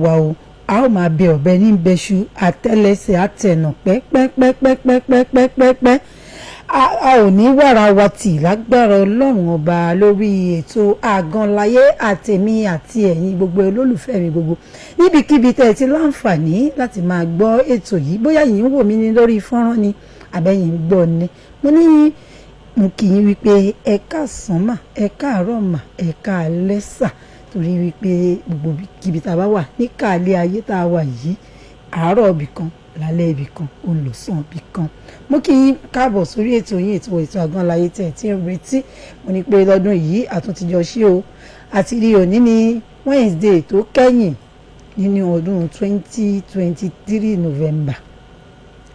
wà o a ó máa bẹ ọ̀bẹ ní bẹ́ṣu àtẹ́lẹsẹ̀ àtẹ̀nà pẹ́pẹ́pẹ́pẹ́pẹ́pẹ́pẹ́ a ò ní wàrà wa tì lágbára ọlọ́run ọba lórí ètò Àgànláyé àtèmi àti ẹ̀yin gbogbo olólùfẹ́ mi gbogbo níbikíbi tẹ́ ẹ ti láǹfààní láti máa gbọ́ ètò yìí bóyá yìí ń wò mí ní lórí fọ́nrán ni àbẹ́yìn ń gbọ́ ni mo ní mo kì í wípé ẹ káàsán mà ẹ káàárọ̀ mà ẹ káalẹ́ sà torí wípé gbogbo kíbi tá a bá wà ní kàálẹ̀ ayé tá a wà yìí àárọ̀ ibì kan lálẹ́ ibì kan olùsàn ibì kan mo kì í káàbọ̀ sórí ètò yín ètò Àgànláyé tẹ̀ tí ń retí mo ní pé lọ́dún yìí àtúntìjọ ṣe o àti rí òní ní Wednesday tó kẹ́yìn nínú ọdún 2023 November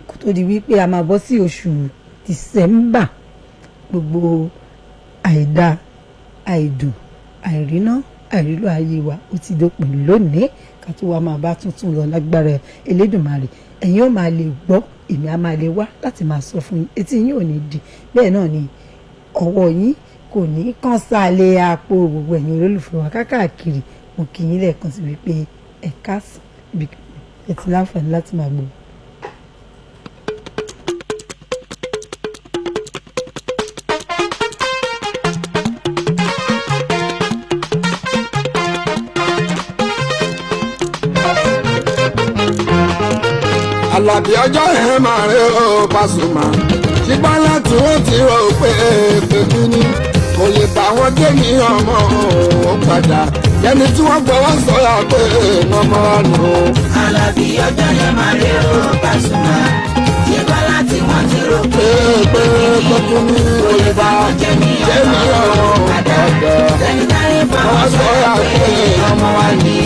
kó tó di wípé a máa bọ́ sí oṣù December gbogbo àìdá àìdùn àìríná àìrílò ayé wa ó ti dópin lónìí ká tó wá máa bá tuntun lọ lágbára Elédùmarè ẹ̀yin ó máa lè gbọ́ èmi á máa lè wá láti máa sọ fún yín etí yín ò ní di bẹ́ẹ̀ náà ni ọwọ́ yín kò ní kàn sálẹ̀ àpò gbogbo ẹ̀yin olólùfẹ́ wa káàkiri mo kì í lẹ́ẹ̀kan sí wípé ẹ̀ka ẹ̀ ti láǹfààní láti máa gbọ́. Àlàbí ọjọ́ ẹ̀ máa rí o Pasuma ṣùgbọ́n láti wọ́n ti rò pé pẹ̀lú ni kò lè bá wọn dé ní ọmọ òun padà yẹni tí wọ́n gbọ́wọ́ sọ́yà pé ọmọ wa nù. Àlàbí ọjọ́ ẹ̀ máa rí o Pasuma ṣùgbọ́n láti wọ́n ti rò pé pẹ̀lú ni kò lè bá wọn dé ní ọmọ òun padà yẹni tí wọ́n gbọ́wọ́ sọ́yà pé ọmọ wa ní.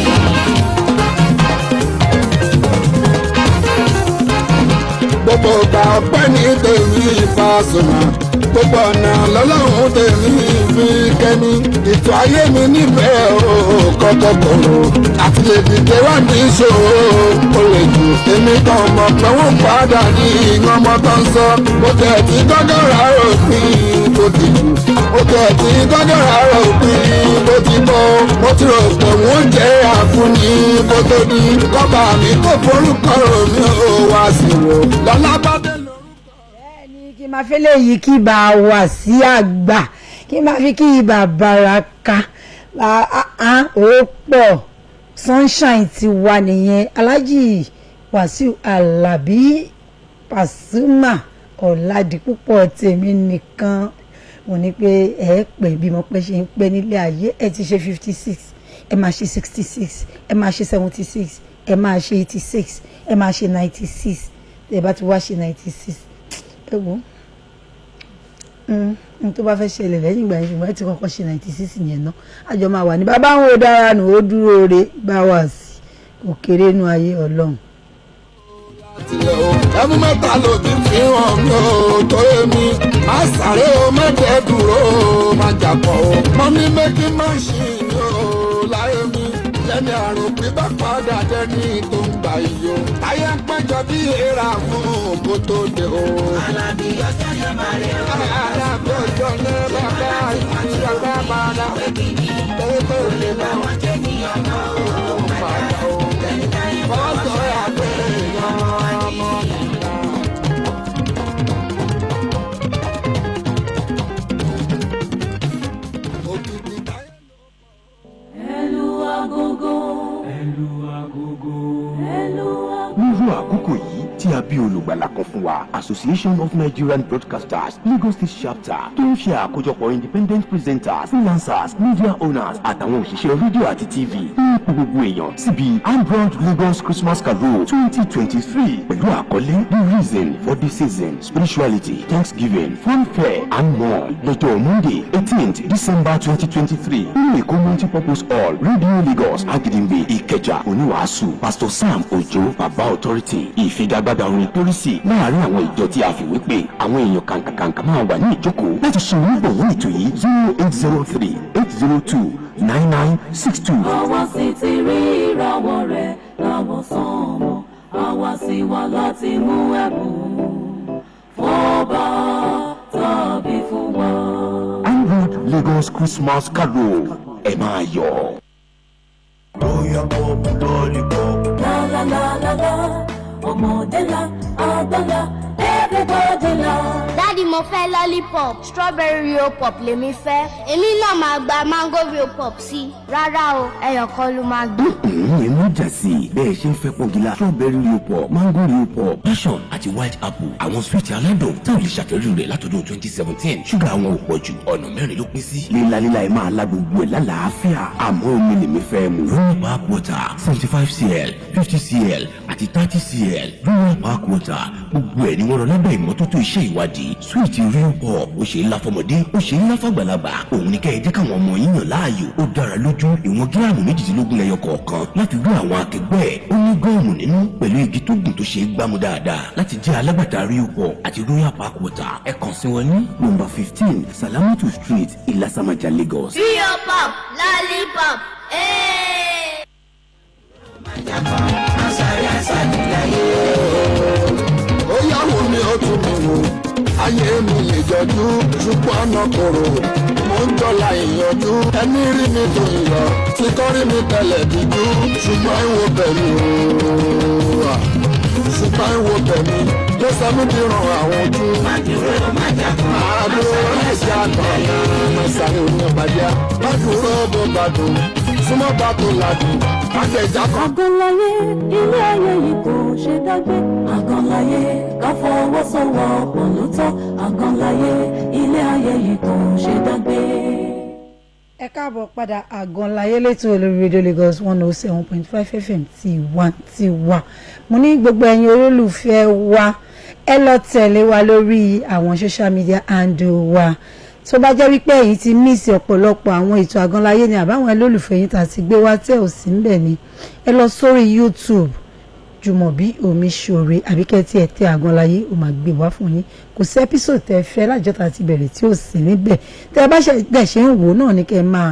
gbogbo ọgbà ọpẹ́ ní tèmi Pasuma gbogbo ọ̀nà lọ́lọ́run tèmi fi kẹ́mi ètò ayé mi níbẹ̀ o kọ́kọ́ kòrò àti lè dìde wá ní ìṣòro o lè jù èmi kan mọ̀ pé wọ́n padà ní ọmọ tó ń sọ mo tẹ̀ tí gọ́gọ́rà òpin tó ti jù mo tẹ̀ tí gọ́gọ́rà òpin tó ti bọ́ mo ti rò pé wọ́n jẹ́ àfúnni kó tó di kọ́ba mi kó forúkọ mi ò wá sí wò lọ́lá bá dé lọ. Kí máa fi léyìí kí bá wà sí àgbà kí máa fi kí ibà Baraka ó pọ̀ sunshine ti wà nìyẹn Alhaji Wasiu Alabi Pasuma Ọ̀làdìpúpọ̀ tèmi nìkan mo ní pé ẹ pẹ́ bí mo pẹ́ ṣe ń pẹ́ nílé ayé ẹ ti ṣe 56 ẹ máa ṣe 66 ẹ máa ṣe 76 ẹ máa ṣe 86 ẹ máa ṣe 96 ẹ bá ti wá ṣe 96 ẹ wò n tó bá fẹ́ ṣẹlẹ̀ lẹ́yìn ìgbà yẹn ṣùgbọ́n ẹ ti kọ́kọ́ ṣe 96 yẹn náà àjọ máa wà ní bàbá àwọn ò dára nù ó dúró re bá wà sí kò kéré nú ayé Ọlọ́run. ẹmu mẹ́ta ló ti fi hàn mí o tó èmi má sáré o mẹ́tẹ̀ dúró o má jàpọ̀ o mọ́ mi méjì má ṣì ní o láyé mi lẹ́ni àrùn pípa padà dẹ́ni tó ń gbà yìí o táyà ń pẹ́jọ bí èèrà fún kó tó dé o. Àlàbí ọjọ́ ẹ̀ máa rí o Àlàbí ọjọ́ ní bàbá àti bàbá padà tó tó lè bá wọn jẹ́ ní ọmọ òun padà lẹ́ni táyé bá wọn sọ àpè ọmọ ọmọ òkìkí táyà. Ẹlú agogo. nírú àkókò yìí tí a bí olùgbàlà kan fún wa Association of Nigerian Broadcasters Lagos State Chapter tó ń ṣe àkójọpọ̀ independent presenters freelancers media owners àtàwọn òṣìṣẹ́ rédíò àti TV ń pe gbogbo èèyàn síbi Ambroad Lagos Christmas Carol 2023 pẹ̀lú àkọlé The Reason for the Season Spirituality Thanksgiving Funfair and more lọ́jọ́ Monday 18th December 2023 nínú Èkó multipurpose hall Radio Lagos Agidingbe Ìkẹjà oníwàásù Pastor Sam Ojo Baba Authority ìfigagbága orin pẹ́rísì láàárín àwọn ìjọ tí a fìwé pé àwọn èèyàn kàǹkàǹkà máa wà ní ìjókòó láti ṣe onígbọ̀wọ́ ètò yìí 0803 802 9962. Àwa sì ti rí ìràwọ̀ rẹ̀ láwọ̀ sánmọ̀, àwa sì wá láti mú ẹ̀bùn fọ́ba tàbí fún wa. Ambroad Lagos Christmas Carol ẹ máa yọ̀. Bóyá kò mú lórí ọmọdé ńlá àgbà ńlá everybody ńlá. Daddy, mo fẹ́ lollipop, strawberry real pop lèmi fẹ́. Èmi náà máa gba mango real pop sí. Rárá o, ẹyọ kan ló máa gbé. Èmi jà sí i bẹ́ẹ̀ ṣe ń fẹ́ pọ́ngilá strawberry real pop mango real pop passion àti white apple àwọn sweet aládùn táwọn lè ṣàfẹ́rí rẹ̀ látọdún 2017 ṣúgà àwọn ò pọ̀ jù ọ̀nà mẹ́rin ló pín sí. líla ẹ̀ máa la gbogbo ẹ̀ lálàáfíà àmọ́ omi lèmi fẹ́ mu. royal park water 75cl 50cl àti 30cl royal park water gbogbo ẹ̀ ni wọ́n rọ lábẹ́ ìmọ́tótó iṣẹ́ ìwádìí sweet real pop ó ṣe é lá fọmọdé ó ṣe é lá fàgbàlagbà òun ní kẹ́ ẹ jẹ́ káwọn ọmọ yín yàn láàyò ó dára lójú ìwọ̀n gíráàmù 18 lẹ́yọ kọ̀ọ̀kan láti gbé àwọn akẹgbẹ́ ẹ̀ ó ní gọ́ọ̀mù nínú pẹ̀lú igi tó gùn tó ṣe é gbámú dáadáa láti jẹ́ alágbàtà real pop àti royal park water ẹ kàn sí wọn ní nọ́mbà 15 Salamatu Street Ilasamaja Lagos. Real pop, lollipop, ó yàwó mi ó tún mi wò ayé mi lè jọjú ṣùgbọ́n ọ̀nà kòrò mo ń jọlá ìyànjú ẹni rí mi tó ń yọ tí kò rí mi tẹ̀lẹ̀ dúdú ṣùgbọ́n ìwò bẹ̀mí ooo ṣùgbọ́n ìwò bẹ̀mí ló sọ mí di ràn àwọn ojú. àdúró ẹ̀jẹ̀ àtọ̀ náà mẹ́sàn-án oníbàjẹ́ bàdúró bó bàdùn súnmọ́ bàtò ládùn àgbẹ̀jà kan. Àgànláyé ilé ayé yìí kò ṣe dágbé. Àgànláyé ká fọwọ́sowọ́pọ̀ ló tọ́. Àgànláyé ilé ayé yìí kò ṣe dágbé. ẹ káàbọ̀ padà Àgànláyé létò olórí rédíò Lagos 107.5 FM tiwantiwa mo ní gbogbo ẹ̀yin olólùfẹ́ wa ẹ lọ tẹ̀lé wa lórí àwọn social media handle wa tó bá jẹ́ wípé ẹ̀yin ti mísì ọ̀pọ̀lọpọ̀ àwọn ètò Àgànláyé ni àbáwọn olólùfẹ́ yín tàti gbé wá tẹ́ ò sí ńbẹ̀ ni ẹ lọ sórí YouTube Jùmọ̀bí Omiṣore àbíkẹ́tì ẹ̀tẹ́ Àgànláyé ó máa gbé wá fún yín kò sí ẹ́písòdù tẹ́ fẹ́ lájọ́ta ti bẹ̀rẹ̀ tí ò sí níbẹ̀ tẹ́ bá ṣe ń wò náà ni kẹ́ máa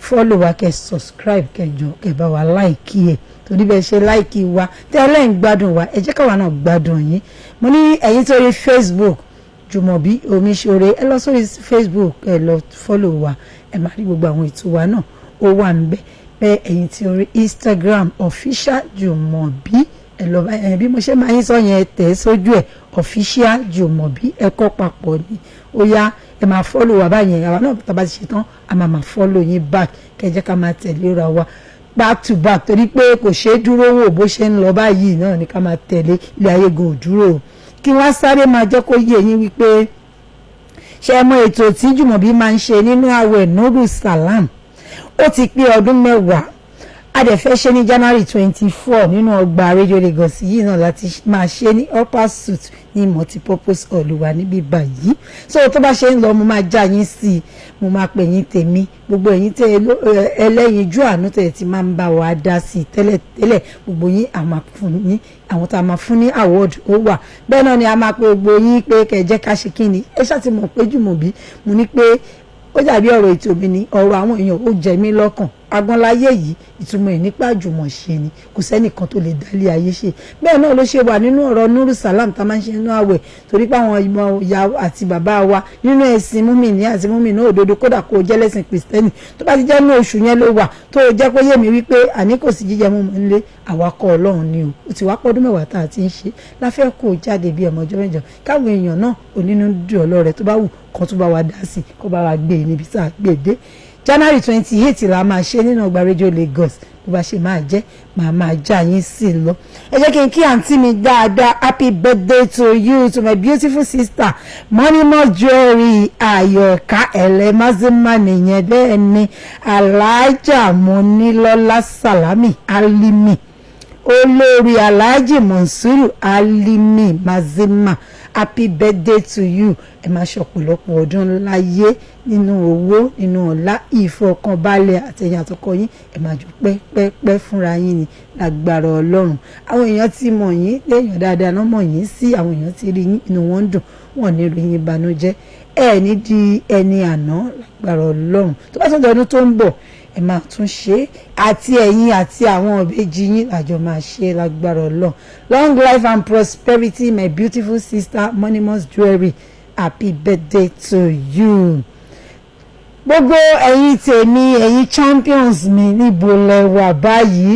fọ́lò wa kẹ́ subscribe kẹjọ kẹ́ bá wa láìkí ẹ̀ torí bẹ́ẹ̀ ṣe láìkí wa tẹ́ ẹlẹ́yìn gbádùn wa ẹ jẹ́ káwa náà gbádùn yín mo ní ẹ̀yin tó rí Facebook Jùmọ̀bí Omiṣore ẹ lọ sórí Facebook ẹ lọ fọ́lò wa ẹ máa rí gbogbo àwọn ètò wa náà ó wà níbẹ̀ bẹ́ẹ̀ ẹ̀yin tí orí Instagram official Jùmọ̀bí ẹ lọ bí mo ṣe máa ń sọ yẹn tẹ̀ sójú ẹ̀ official Jùmọ̀bí ẹ kọ́ papọ̀ ni ó yá ẹ máa fọ́lò wa báyẹn àwa náà tá a bá ti ṣe tán a máa fọ́lò yín back kẹjẹ́ ká máa tẹ̀lé ra wa back to back torí pé kò ṣeé dúró wò bó ṣe ń lọ báyìí náà ni ká máa tẹ̀lé ilé ayé gan ò dúró kí wọ́n sáré máa jẹ́ kó yé yín wípé ṣe mọ ètò tí Jùmọ̀bí máa ń ṣe nínú àwẹ̀ Nuru Salam ó ti pé ọdún 10 a dẹ̀ fẹ́ ṣe ní January 24 nínú ọgbà Radio Lagos yìí náà láti máa ṣe ní upper suit ní multipurpose hall wa níbí báyìí so tó bá ṣe ń lọ mo máa já yín sí i mo máa pè yín tèmi gbogbo ẹ̀yin tẹ́ ẹlẹ́yinjú àánú tẹ́ ti máa ń bá wa dá sí i tẹ́lẹ̀tẹ́lẹ̀ gbogbo yín àwọn tá a máa fún ní award ó wà bẹ́ẹ̀ náà ni a máa pe gbogbo yín pé kẹ̀jẹ́ ká ṣe kí ni ẹ ṣáà ti mọ̀ pé Jùmọ̀bí mo ní pé ó dàbí ọ̀rọ̀ ètò mi ni ọ̀rọ̀ àwọn èèyàn ó jẹ mí lọ́kàn Àgànláyé yìí ìtumọ̀ ẹ̀ nípa àjùmọ̀ṣe ni kò sẹ́nìkan tó lè dálé ayé ṣe bẹ́ẹ̀ náà ló ṣe wà nínú ọ̀rọ̀ Nuru Salam tá a máa ń ṣe nínú àwẹ̀ torí pé àwọn ìmọ̀ ìyá àti bàbá wa nínú ẹ̀sìn múmìnì àti múmìnì òdodo kódà kó jẹ́ lẹ́sìn Kristẹni tó bá ti jẹ́ ní oṣù yẹn ló wà tó jẹ́ pé yé mi wípé àní kò sí jíjẹ múmu nílé àwakọ̀ Ọlọ́run ni ó ti wá pọ́dún 10 tá a ti ń ṣe láfẹ́ kó jáde bí ọmọ ọjọ́ mẹ́jọ káwọn èèyàn náà onínú dùn ọlọ́rẹ̀ tó bá wù kan tó bá wa dá sí kó bá wa gbé níbi tá a gbé dé January 28 la máa ṣe nínú ọgbà Radio Lagos bó bá ṣe máa jẹ́ máa já yín sí i lọ. ẹ jẹ́ kí n kí àǹtí mi dáadáa happy birthday to you to my beautiful sister Moneymus Jewelry Àyọ̀ká ẹlẹ́mázímà nìyẹn bẹ́ẹ̀ ni Aláàjà Mọ́nílọ́lá Sàlámì Alimi olórí Alhaji Monsuru Alimi Mazima happy birthday to you ẹ máa ṣe ọ̀pọ̀lọpọ̀ ọdún láyé nínú owó nínú ọlá ìfọkànbalẹ̀ àtẹ̀yìn àtọkọ yín ẹ máa jù pẹ́pẹ́pẹ́ fúnra yín ni lágbára Ọlọ́run àwọn èèyàn ti mọ̀ yín léèyàn dáadáa náà mọ̀ yín sí àwọn èèyàn ti rí yín inú wọn ń dùn wọn ní rí yín banújẹ́ ẹ ní di ẹni àná lágbára Ọlọ́run tó bá tọ́jú ọdún tó ń bọ̀ ẹ máa tún ṣe àti ẹ̀yin àti àwọn ìbejì yín àjọ máa ṣe lágbára Ọlọ́run long life and prosperity my beautiful sister Moneymus Jewelry happy birthday to you. gbogbo ẹ̀yin tèmi ẹ̀yin champions mi níbo lẹ wà báyìí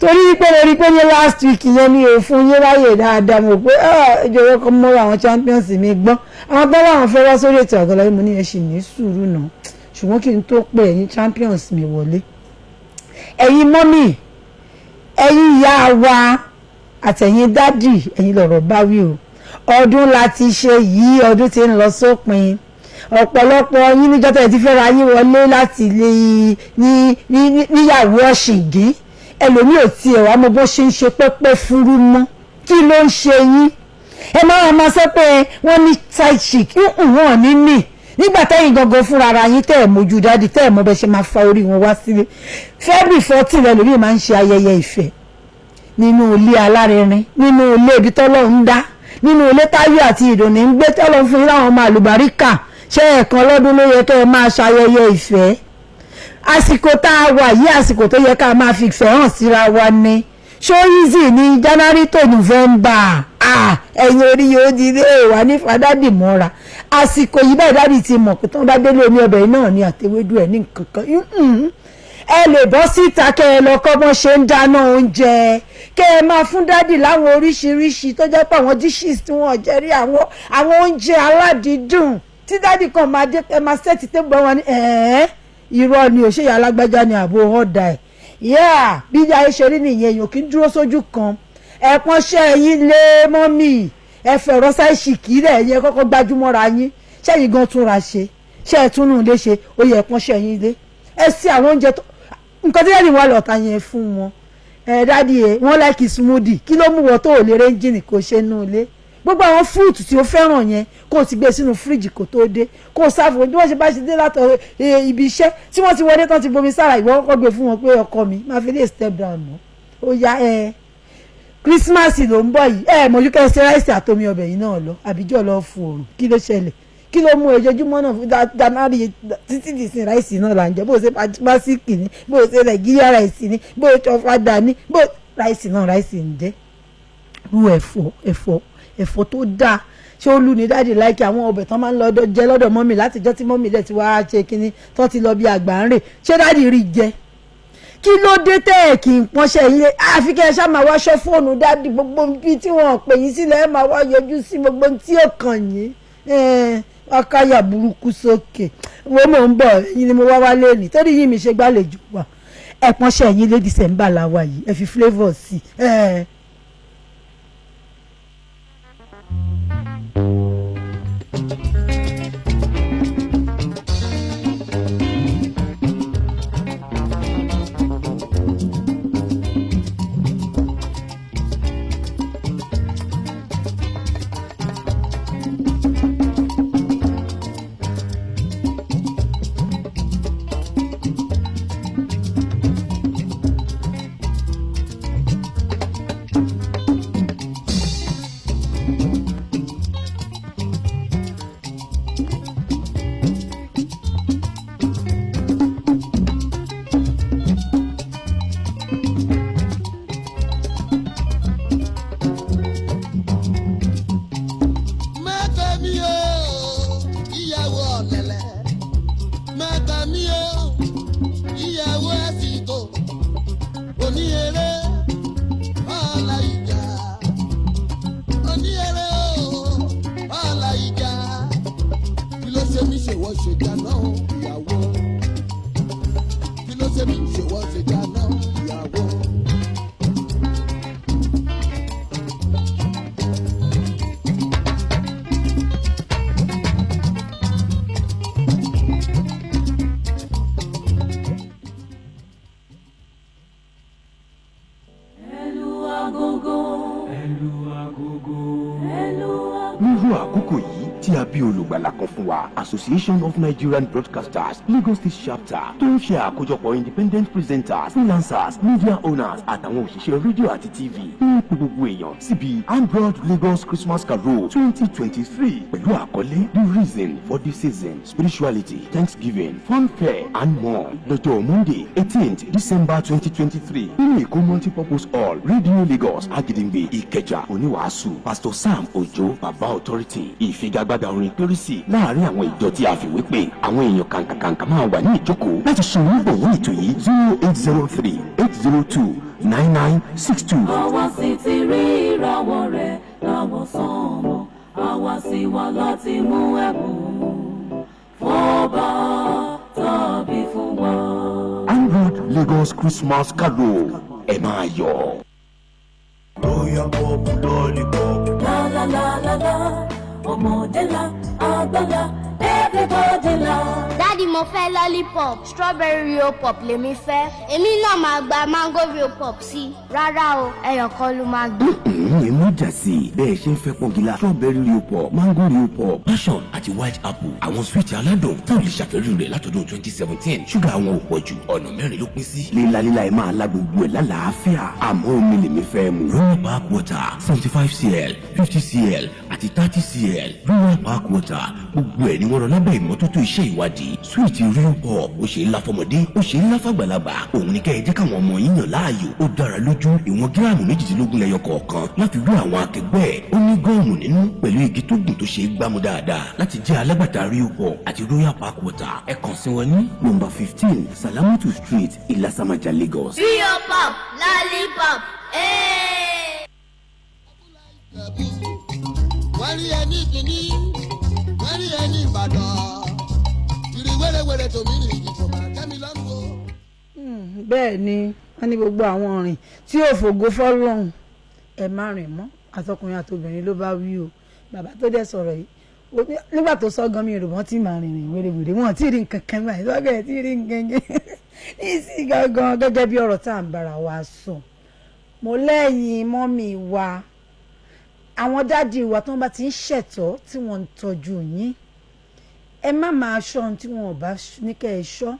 torí pé lórí pé ní last week yẹn mi ò fún yín ráyè dáadáa mo pé ìjọba kan mọ́ àwọn champions mi gbọ́n àwọn tó láwọn fẹ́ wá sórí ètò Àgọ́láyé mo ní ẹ ṣì ní sùúrù náà ṣùgbọ́n kí n tó pé ẹ̀yin champions mi wọlé ẹ̀yin mọ́mì ẹ̀yin ìyá wa àtẹ̀yin dádì ẹ̀yin lọ̀rọ̀ bá wí o ọdún láti ṣe yìí ọdún tí ń lọ sópin ọ̀pọ̀lọpọ̀ yín níjọ́ tẹ̀ ti fẹ́ra yín wọlé láti lè níyàwó ọ̀ṣìngín ẹlòmíì ò tiẹ̀ wá mọ bó ṣe ń ṣe pẹ́pẹ́ fúrú mọ́ kí ló ń ṣe yín ẹ máa sọ pé wọ́n ní tight chic wọ́n ní nì nígbà tẹ́yìn gangan fúnra ara yín tẹ́ ẹ̀ mójú dáàdì tẹ́ ẹ̀ mọ bẹ́ẹ̀ ṣe máa fa orí wọn wá sílé February 14 ẹlòmíì máa ń ṣe ayẹyẹ ìfẹ́ nínú ilé alárinrin nínú ilé ibi tọ́lọ́run ń dá nínú ilé táyọ̀ àti ìdùnnú ń gbé tọ́lọ́ fún yín láwọn ọmọ àlùbáríkà ṣé ẹ̀kan lọ́dún ló yẹ kẹ́ ẹ máa ṣayẹyẹ ìfẹ́ àsìkò tá a wà yìí àsìkò tó yẹ ká máa fi ìfẹ́ hàn síra wa ni ṣó easy ní January to November ẹ̀yin orí yóò di ilé ìwà ní fàdádì mọ́ra àsìkò yìí bẹ́ẹ̀ dádì ti mọ̀ pé tí wọ́n bá délé omi ọbẹ̀ náà ní àtẹwédú ẹ̀ ní nǹkan kan ẹ lè bọ́ síta kẹ́ ẹ lọ kọ́ bọ́n ṣe ń dáná oúnjẹ kẹ́ ẹ máa fún dádì láwọn oríṣiríṣi tó jẹ́ pé àwọn dishes tí wọ́n jẹ́ rí àwọn oúnjẹ aládìídùn tí dádì kan máa dé ẹ máa ṣẹ́ẹ̀tì tébù wọn ní irọ́ ni òṣèyà alágbájá ni àbò ọ̀dà ẹ̀ bí ayé ṣe rí nìyẹn èèyàn kì í dúró sójú kan ẹ pọ́nṣẹ́ yín lé mọ́mì ẹ fẹ̀rọ sáìsì kì í rẹ̀ yẹn kọ́kọ́ gbajúmọ́ra yín ṣẹ́yìn gan túnra ṣe ṣe ẹ túnú ilé ṣe ó yẹ pọ́nṣẹ́ yín lé ẹ sí àwọn oúnjẹ tó nǹkan tí lẹ́yìn wà lọ́ta yẹn fún wọn dádì wọ́n láìkì smoothie kí ló mú wọ́n tó ò lè rẹ́ńjìnì kò ṣe nú ilé gbogbo àwọn fúrúùtù tí ó fẹ́ràn yẹn kó o ti gbé sínú fíríjì kó tó dé kó o sáfù bí wọ́n ṣe bá ṣe dé látọ̀ ibi iṣẹ́ tí wọ́n ti wọlé tán ti bomi sára ìwọ kọ́kọ́ gbé fún wọn pé ọkọ mi máa fi lè step down mọ́ ó yá Christmas ló ń bọ̀ yìí mọ̀jú kẹ́ ẹ ṣe ráìsì àtomi ọbẹ̀ yìí náà lọ àbíjọ́ lọ fún òrùn kí ló ṣẹlẹ̀ kí ló mú ojoojúmọ́ náà fún January títí di sin ráìsì náà là ń jẹ bó o ṣe pàṣípàṣíkì ní bó o ṣe Nàìjíríà ráìsì ní bó o ṣe ọ̀fadà ní bó ráìsì náà ráìsì ń jẹ́ rú ẹ̀fọ́ tó dáa ṣé ó lù ní dáàdì láìkí àwọn ọbẹ̀ tán máa ń lọ jẹ lọ́dọ̀ mọ́mì látijọ́ tí mọ́mì dẹ̀ ti wá ṣe kínní tó ti lọ bí àgbà ń rè ṣé dáàdì rí jẹ kí ló dé tẹ́ ẹ̀ kì í pọ́nṣẹ́ ilé àfi kẹ́ ẹ ṣá máa wáṣọ fóònù dáàdì gbogbo bí tí wọ́n pè yín sílẹ̀ ẹ máa wá yọjú sí gbogbo tí ó kàn yín ọkàyà burúkú sókè wo mò ń bọ̀ ẹ̀yin ni mo wá wá lẹ́nìí torí yìí mi ṣe gbàlejò wa ẹ pọ́nṣẹ́ yín lé December làwa yìí ẹ fi flavour sí Association of Nigerian Broadcasters Lagos State Chapter tó ń ṣe àkójọpọ̀ independent presenters freelancers media owners àtàwọn òṣìṣẹ́ rédíò àti TV ń pe gbogbo èèyàn síbi Ambroad Lagos Christmas Carol 2023 pẹ̀lú àkọlé The Reason for the Season Spirituality Thanksgiving Funfair and more lọ́jọ́ Monday 18th December 2023 nínú Èkó Multipurpose Hall Radio Lagos Agidingbe Ìkẹjà oníwàásù Pastor Sam Ojo Baba Authority ìfigagbá ìfigagbága orin kérésì láàárín àwọn ìjọ tí a fìwé pé àwọn èèyàn kàǹkàǹkà máa wà ní ìjókòó láti ṣe onígbọ̀wọ́ ètò yìí 0803-802-9962. àwa sì ti rí ìràwọ̀ rẹ̀ láwọ̀ sánmọ̀, àwa sì wá láti mú ẹ̀bùn fọ́ba tàbí fún wa. Android Lagos Christmas Carol ẹ máa yọ̀. Royal Pop Lollipop. La la la la la, ọmọdé la, àgbàlá, everybody la. Daddy mo fẹ́ lollipop, strawberry real pop lèmi fẹ́. Èmi náà máa gba mango real pop sí. Rárá o, ẹyọ kan ló máa gbé. èmi jà sí i bẹ́ẹ̀ ṣe ń fẹ́ pọ́ngilá strawberry real pop mango real pop passion àti white apple àwọn sweet aládùn táwọn lè ṣàfẹ́rí rẹ̀ látọdún 2017 ṣúgà àwọn ò pọ̀ jù ọ̀nà mẹ́rin ló pín sí. líla ẹ máa la gbogbo ẹ̀ lálàáfíà àmọ́ omi lèmi fẹ́ mu. royal park water 75cl 50cl àti 30cl royal park water gbogbo ẹ̀ ni wọ́n rọ lábẹ́ ìmọ́tótó iṣẹ́ ìwádìí sweet real pop ó ṣe é lá fọmọdé ó ṣe é lá fàgbàlagbà òun ni kẹ́ ẹ jẹ́ káwọn ọmọ yín yàn láàyò ó dára lójú ìwọ̀n gíráàmù 18 lẹ́yọ kọ̀ọ̀kan láti gbé àwọn akẹgbẹ́ ẹ̀ ó ní gọ́ọ̀mù nínú pẹ̀lú igi tó gùn tó ṣe é gbámú dáadáa láti jẹ́ alágbàtà real pop àti royal park water ẹ kàn sí wọn ní nọ́mbà 15 salamatu street ilasamaja lagos. Real pop, lollipop, wọ́n rí ẹni ìkíní wọ́n rí ẹni ìbàdàn ìrì wẹ́rẹ́wẹ́rẹ́ tòmí ní ìdìbò máa kẹ́mi lọ́rùn o. bẹ́ẹ̀ ni wọ́n ní gbogbo àwọn ọ̀rìn tí yóò fògo fọ́lọ́hún ẹ má rìn mọ́ àtọkùnrin àtobìnrin ló bá wí o bàbá tó dẹ̀ sọ̀rọ̀ yìí nígbà tó sọ gan mi rò wọ́n ti máa rìnrìn wérewère wọn tí rí nǹkan kan báyìí lọ́gẹ̀ẹ́ tí rí nǹkan kan ní sí gangan gẹ́gẹ́ bí ọ̀rọ̀ tá à ń bára wa sọ mo lẹ́yìn mọ́mì wa àwọn dádì wa tó ń bá ti ń ṣẹ̀tọ́ tí wọ́n ń tọ́jú yín ẹ má máa ṣọ́ ohun tí wọn ò bá ní kẹ́ ẹ ṣọ́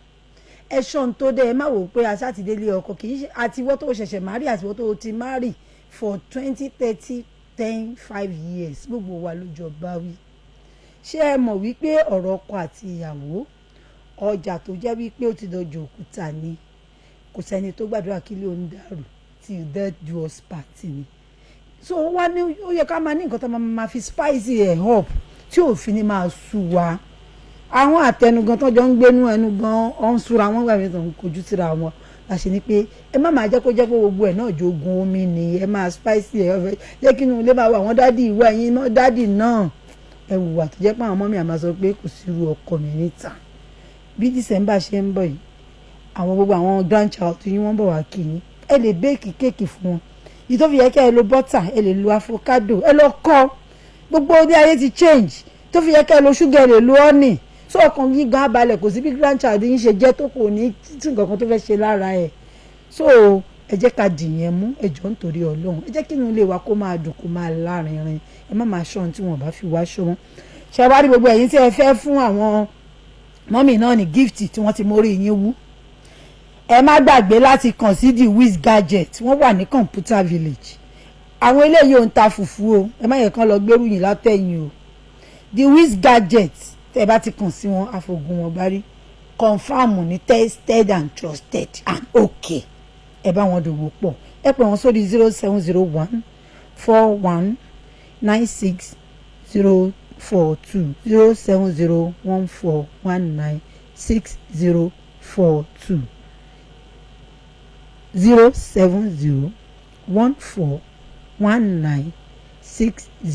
ẹ ṣọ́ ohun tó dé ẹ má wò ó pé aṣátidélé ọkọ kì í ṣe àtiwọ́ tó ṣẹ̀ṣẹ̀ má rí àtiwọ́ tó ti má rí for 20, 30, 10, 5 years gbogbo wa lójọ bá wí ṣé ẹ mọ̀ wípé ọ̀rọ̀ ọkọ àti ìyàwó ọjà tó jẹ́ wípé ó ti dọjọ́ òkúta ni kò sẹ́ni tó gbàdúrà kí ló ń dàrú till death do us part ni so wá ní ó yẹ ká máa ní nǹkan tó máa fi spice ẹ̀ up tí òfin ni máa sú wa àwọn àtẹnugan tó jọ ń gbénú ẹnu gan ọ̀n súra wọn gbàgbé tó ń kojú síra wọn láṣẹ ni pé ẹ má máa jẹ́ kó jẹ́ pé gbogbo ẹ̀ náà jogun omi ni ẹ máa spice ẹ̀ ọ̀fẹ́ jẹ́ kí inú ilé máa wà wọ́n dádì ìwọ ẹ̀yin náà dádì náà ẹ wùwà tó jẹ́ pé àwọn mọ́mí àmà sọ pé kò sírú ọkọ mi níta bí December ṣe ń bọ̀ yìí àwọn gbogbo àwọn grandchild yín wọ́n bọ̀ wá kí yín ẹ lè bẹ́ẹ̀kì kéèkì fún wọn yìí tó fi yẹ kí ẹ lo butter ẹ lè lo avocado ẹ lọ kọ́ gbogbo orí ayé ti change tó fi yẹ kí ẹ lo sugar ẹ lè lo honey so ọkàn yín gan abalẹ̀ kò sí bí grandchild yín ṣe jẹ́ tó kò ní tí nǹkan kan tó fẹ́ ṣe lára ẹ̀ so ẹ jẹ́ ká dìyẹn mú ẹ jọ̀ọ́ nítorí Ọlọ́run ẹ jẹ́ kí inú ilé wa kó máa dùn kó máa lárinrin ẹ má máa ṣọ́ ohun tí wọ́n bá fi wá ṣọ́ wọn ṣe wá rí gbogbo ẹ̀yin tí ẹ fẹ́ fún àwọn mọ́mì náà ní gift tí wọ́n ti mórí yín wú ẹ má gbàgbé láti kàn sí the Wiz Gadget wọ́n wà ní Computer Village àwọn eléyìí ò ń ta fùfú o ẹ má yẹ kán lọ gbérù yín látẹ̀yìn o the Wiz Gadget tẹ́ ẹ bá ti kàn sí wọn àfògùn wọn bá rí confam ní tested and trusted and okay ẹ bá wọn dòwò pọ̀ ẹ pè wọ́n sórí 0701 41 96 042 07014196042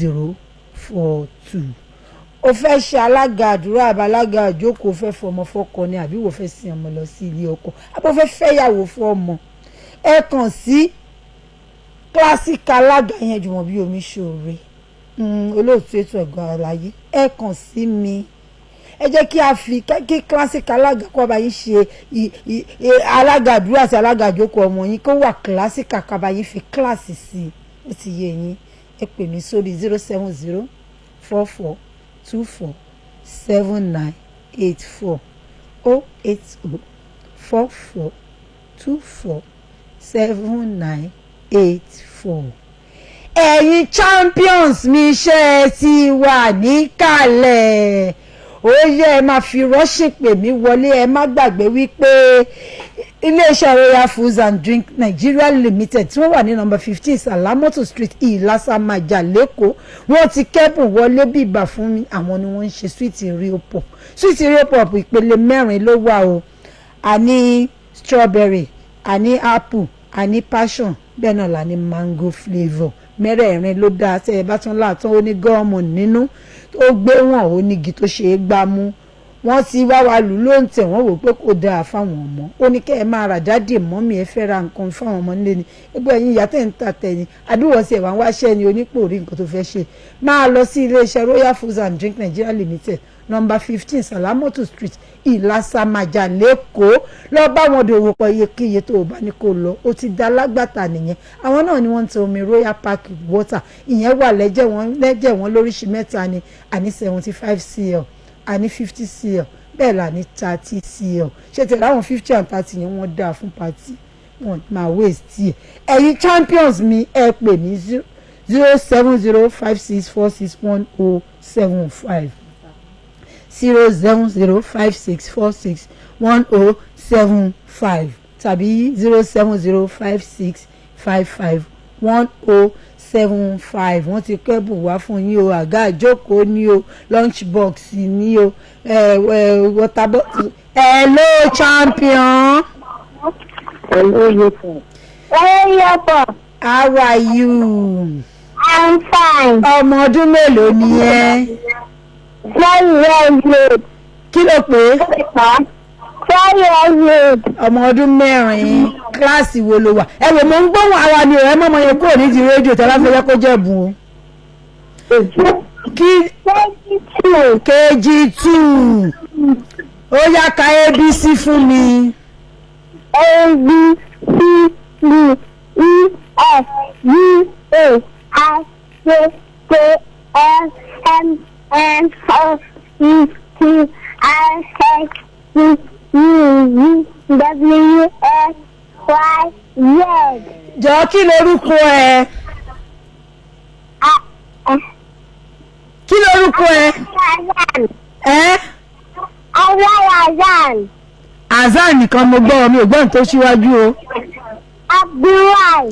07014196042 o fẹ́ ṣe alága àdúrà àbálága àjókòó fẹ́ fọmọ fọ́kọ ni àbí wò fẹ́ sin ọmọ lọ sí ilé ọkọ àbò fẹ́ fẹ́yàwó fún ọmọ ẹ kàn sí classic alága yẹn jùmọ̀ bí omi ṣòre olóòtú ètò ẹ̀gbọ́n àlàyé ẹ kàn sí mi ẹ jẹ́ kí a fi kí classic alága kó bá yín ṣe alága àdúrà àti alága àjókòó ọmọ yín kó wà classic àkàbà yín fi kíláàsì sí i ó ti yé yín ẹ pè mí sórí 070 44 24 7984 080 44 24 7984. ẹ̀yin champions mi ṣe ti wà níkàlẹ̀ ó yẹ ẹ máa fi rọ́ṣìn pè mí wọlé ẹ má gbàgbé wípé iléeṣẹ́ Royal Foods and Drink Nigeria Limited tí wọ́n wà ní number 15 Salamoto Street Ìlàsàmájà lẹ́kọ̀ọ́ wọ́n ti kẹ́bùn wọlé bíbà fún mi àwọn ni wọ́n ń ṣe sweet Rio pop ìpele 4 ló wà o àní strawberry àní apple àní passion bẹ́ẹ̀ náà là ní mango flavour mẹ́rẹ̀ẹ̀rin ló dáa tẹ́ ẹ bá tún láàtọ́ ó ní gọ́ọ̀mù nínú ó gbé wọn ó ní igi tó ṣe é gbá mú wọ́n ti wá wa lù ló ń tẹ̀ wọ́n wò pé kò dáa fáwọn ọmọ ó ní kẹ́ ẹ máa rà jáde mọ́mí ẹ fẹ́ ra nǹkan fáwọn ọmọ nílé ni gbogbo ẹ̀yin ìyá tẹ̀ ń ta tẹ̀yìn àdúgbò sí ẹ̀wà ń wáṣẹ́ ni onípò rí nǹkan tó fẹ́ ṣe máa lọ sí iléeṣẹ́ Royal Foods and Drink Nigeria Limited number 15 Salamoto Street Ìlàsàmájà lẹ́kọ̀ọ́ lọ bá wọn dòwò pọ̀ iyekíye tó o bá ní kó lọ ó ti da lágbàtà nìyẹn àwọn náà ni wọ́n ń ta omi Royal Park water ìyẹn wà lẹ́jẹ̀ wọn lóríṣìí mẹ́ta ni àní 75 cl àní 50 cl bẹ́ẹ̀ là ní 30 cl ṣe tẹ̀lé àwọn 50 and 30 yẹn wọ́n dáa fún pàtì wọn máa waste ẹ̀ ẹ̀yin champions mi ẹ pè mí 07056461075 07056461075 tàbí 07056551075 wọ́n ti kẹ́bùn wá fún yín o àga ìjókòó ní o lunch box ní o water bottle. Hello champion. Hello Yopo. Hello Yopo. How are you? I'm fine. ọmọ ọdún mélòó ni ẹ? Very good. Kí ló pé? Very good. Ọmọ ọdún 4 kíláàsì wo ló wà? Ẹ wò mo ń gbóhùn àwa ni ẹ mọ́mọ́ yẹn kúrò nídìí rédíò tẹ́lá fẹ́ yẹ kó jẹ́ bùn o. KG2 ó yá ka ABC fún mi. A B C D E F G A I J K L M N O P Q R S T U V W X Y Z. Jọ̀ọ́ kí lorúkọ ẹ? Kí lorúkọ ẹ? Ẹ́ Azan. Azan nìkan mo gbọ́ mi ò gbọ́n tó síwájú o.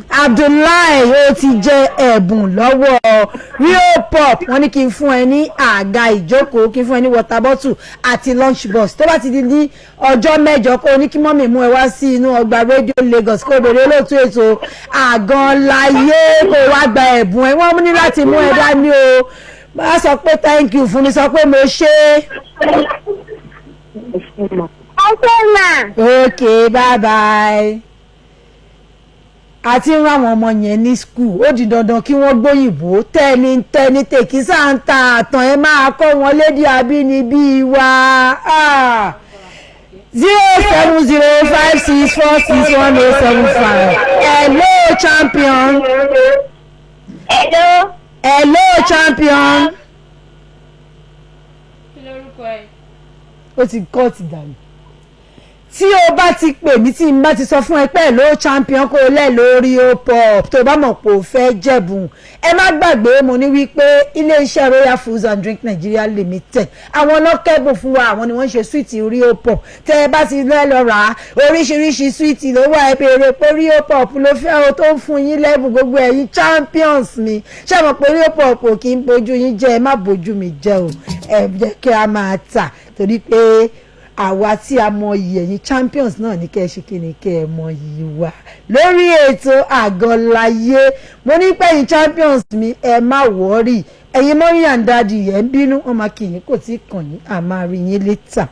Abdullahi ó ti jẹ ẹ̀bùn lọ́wọ́ Rio Pop wọ́n ní kí n fún ẹ ní àga ìjókòó kí n fún ẹ ní water bottle àti lunch box tó bá ti di ní ọjọ́ mẹ́jọ kó ní kí mọ́mì mú ẹ wá sí inú ọgbà Radio Lagos kó bèrè olóòtú ètò Àgànláyé kó wá gba ẹ̀bùn ẹ wọ́n ní láti mú ẹ dání o bá sọ pé thank you fún mi sọ pé mo ṣe é. Okay, bye bye. Àti ń ráwọn ọmọ yẹn ní school ó di dandan kí wọ́n gbóyìnbó tẹ́ni tèkí sáǹtà àtàn ẹ máa kọ́ wọn lédè àbínibí wa 07056461075. Hello champion. Hello champion. Kí lorúkọ ẹ? Ó ti kọ́ ti dànù. Tí o bá ti pè mí tí n bá ti sọ fún ẹ pé ló champion kó lẹ̀ lórí Rio Pop tó bá mọ̀ pé o fẹ́ jẹ̀bùn ẹ má gbàgbé mo ní wípé iléeṣẹ́ Royal Foods and Drink Nigeria Limited àwọn ọlọ́kẹ́bùn fún wa àwọn ni wọ́n ń ṣe sweet Rio Pop tẹ́ ẹ bá ti lẹ́ lọ rà á oríṣiríṣi sweet ló wà ẹ béèrè pé Rio Pop ló fẹ́ o tó ń fún yín lẹ́bùn gbogbo ẹ̀yin champions mi ṣé mọ̀ pé Rio Pop ò kí ń bójú yín jẹ́ ẹ má bójú mi jẹ́ o ẹ jẹ́ kí a máa tà torí pé àwa tí a mọ iyì ẹ̀yin champions náà ní kẹ́ ẹ ṣe kí ni kẹ́ ẹ mọ iyì wa lórí ètò Àgànláyé mo ní pé ẹ̀yin champions mi ẹ má wọ́ọ̀rì ẹ̀yin mọ́mí and daddy ẹ̀ ń bínú wọn máa kì yín kò tí ì kàn yín a máa rí yín létà.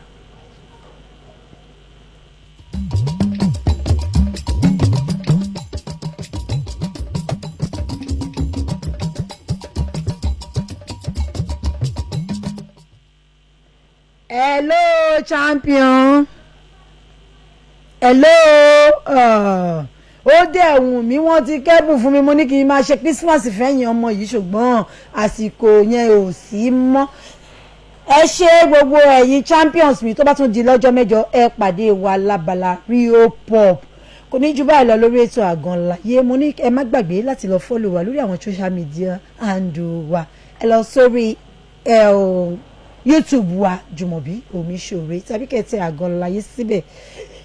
Hello champion. Hello. Ó dẹ̀ wùn mí wọ́n ti kẹ́bùn fún mi mo ní kí n máa ṣe Christmas fẹ́yìn ọmọ yìí ṣùgbọ́n àsìkò yẹn ò sí mọ́. Ẹ ṣe gbogbo ẹ̀yin champions mi tó bá tún di lọ́jọ́ mẹ́jọ ẹ pàdé wa lábala Rio Pop. Kò ní jù báyìí lọ lórí ètò Àgànláyé mo ní ẹ má gbàgbé láti lọ follow wa lórí àwọn social media handle wa. Ẹ lọ sórí YouTube wa Jùmọ̀bí Omiṣore tàbí kẹtẹ Àgànláyé síbẹ̀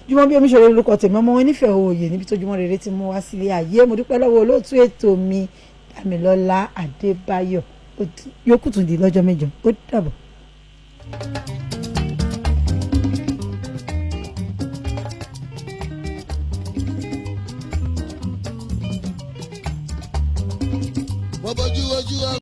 Jùmọ̀ bí Omiṣore lórúkọ tèmi ọmọ wọn nífẹ̀ẹ́ òòyè níbi tó Jùmọ̀ rere ti mú wá sílé ayé. Mo dúpẹ́ lọ́wọ́ olóòtú ètò mi Dámilọ́lá Adébáyọ̀. Yókù tún di lọ́jọ́ mẹ́jọ. Ó dàbọ̀. Bọ́bọ́jú ojú